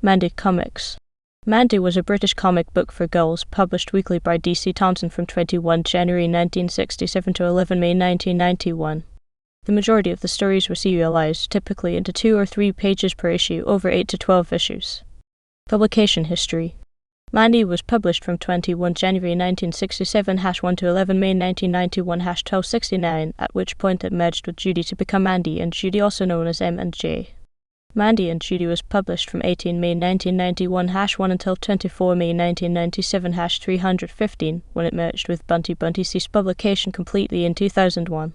Mandy Comics. Mandy was a British comic book for girls published weekly by DC Thomson from 21 January 1967 to 11 May 1991. The majority of the stories were serialized, typically into 2 or 3 pages per issue, over 8 to 12 issues. Publication history. Mandy was published from 21 January 1967 #1 to 11 May 1991 #1269, at which point it merged with Judy to become Mandy and Judy, also known as M and J. Mandy and Judy was published from 18 May 1991 #1 until 24 May 1997 #315, when it merged with Bunty. Bunty ceased publication completely in 2001.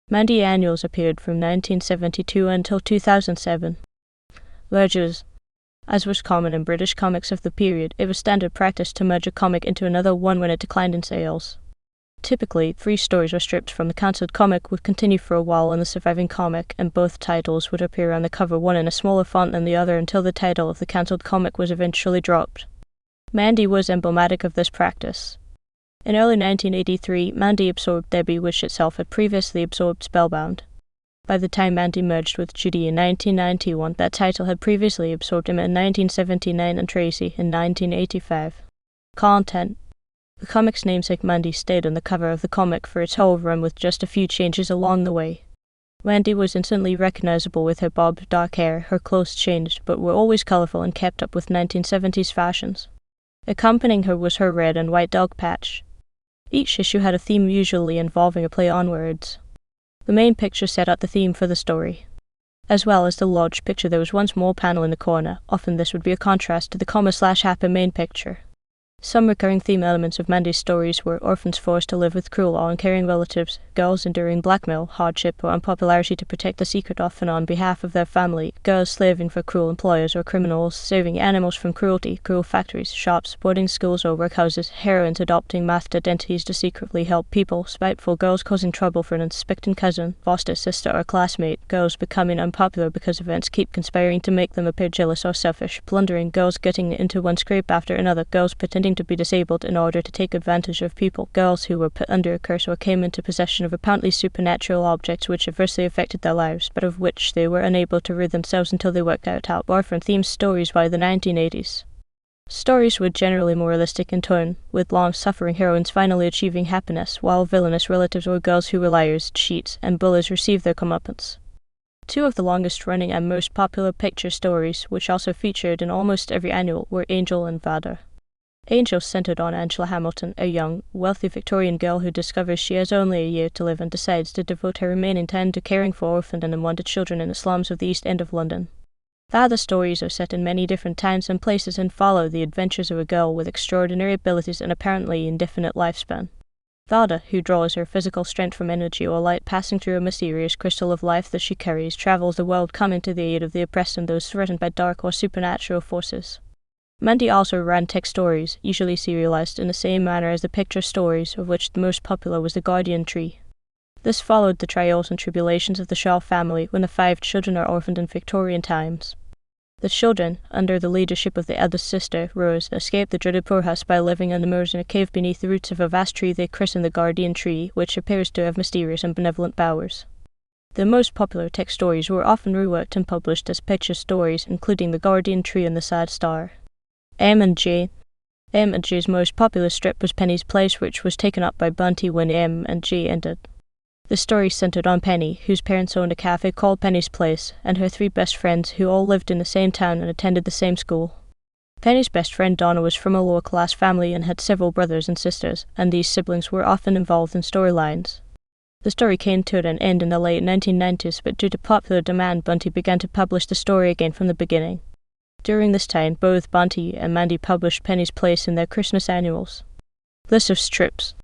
Mandy annuals appeared from 1972 until 2007. Mergers. As was common in British comics of the period, it was standard practice to merge a comic into another one when it declined in sales. Typically, 3 stories were stripped from the cancelled comic, would continue for a while in the surviving comic, and both titles would appear on the cover, one in a smaller font than the other, until the title of the cancelled comic was eventually dropped. Mandy was emblematic of this practice. In early 1983, Mandy absorbed Debbie, which itself had previously absorbed Spellbound. By the time Mandy merged with Judy in 1991, that title had previously absorbed Emma in 1979 and Tracy in 1985. Content. The comic's namesake Mandy stayed on the cover of the comic for its whole run, with just a few changes along the way. Mandy was instantly recognizable with her bobbed dark hair. Her clothes changed, but were always colorful and kept up with 1970s fashions. Accompanying her was her red and white dog patch. Each issue had a theme, usually involving a play on words. The main picture set out the theme for the story. As well as the large picture, there was one small panel in the corner. Often this would be a contrast to the comma/happy main picture. Some recurring theme elements of Mandy's stories were orphans forced to live with cruel or uncaring relatives, girls enduring blackmail, hardship, or unpopularity to protect a secret often on behalf of their family, girls slaving for cruel employers or criminals, saving animals from cruelty, cruel factories, shops, boarding schools or workhouses, heroines adopting masked identities to secretly help people, spiteful girls causing trouble for an unsuspecting cousin, foster sister or classmate, girls becoming unpopular because events keep conspiring to make them appear jealous or selfish, plundering, girls getting into one scrape after another, girls pretending to be disabled in order to take advantage of people, girls who were put under a curse or came into possession of apparently supernatural objects which adversely affected their lives, but of which they were unable to rid themselves until they worked out how. Orphan-themed stories by the 1980s. Stories were generally moralistic in tone, with long-suffering heroines finally achieving happiness, while villainous relatives or girls who were liars, cheats, and bullies received their comeuppance. 2 of the longest-running and most popular picture stories, which also featured in almost every annual, were Angel and Vada. Angel centered on Angela Hamilton, a young, wealthy Victorian girl who discovers she has only a year to live and decides to devote her remaining time to caring for orphaned and unwanted children in the slums of the East End of London. The stories are set in many different times and places and follow the adventures of a girl with extraordinary abilities and apparently indefinite lifespan. Vada, who draws her physical strength from energy or light passing through a mysterious crystal of life that she carries, travels the world coming to the aid of the oppressed and those threatened by dark or supernatural forces. Mandy also ran text stories, usually serialized in the same manner as the picture stories, of which the most popular was The Guardian Tree. This followed the trials and tribulations of the Shaw family when the 5 children are orphaned in Victorian times. The children, under the leadership of the eldest sister, Rose, escape the dreaded poorhouse by living on the moors in a cave beneath the roots of a vast tree they christen the Guardian Tree, which appears to have mysterious and benevolent powers. The most popular text stories were often reworked and published as picture stories, including The Guardian Tree and The Sad Star. M and J. M and J's most popular strip was Penny's Place, which was taken up by Bunty when M and J ended. The story centered on Penny, whose parents owned a cafe called Penny's Place, and her 3 best friends who all lived in the same town and attended the same school. Penny's best friend Donna was from a lower-class family and had several brothers and sisters, and these siblings were often involved in storylines. The story came to an end in the late 1990s, but due to popular demand, Bunty began to publish the story again from the beginning. During this time, both Bunty and Mandy published Penny's Place in their Christmas annuals. List of strips.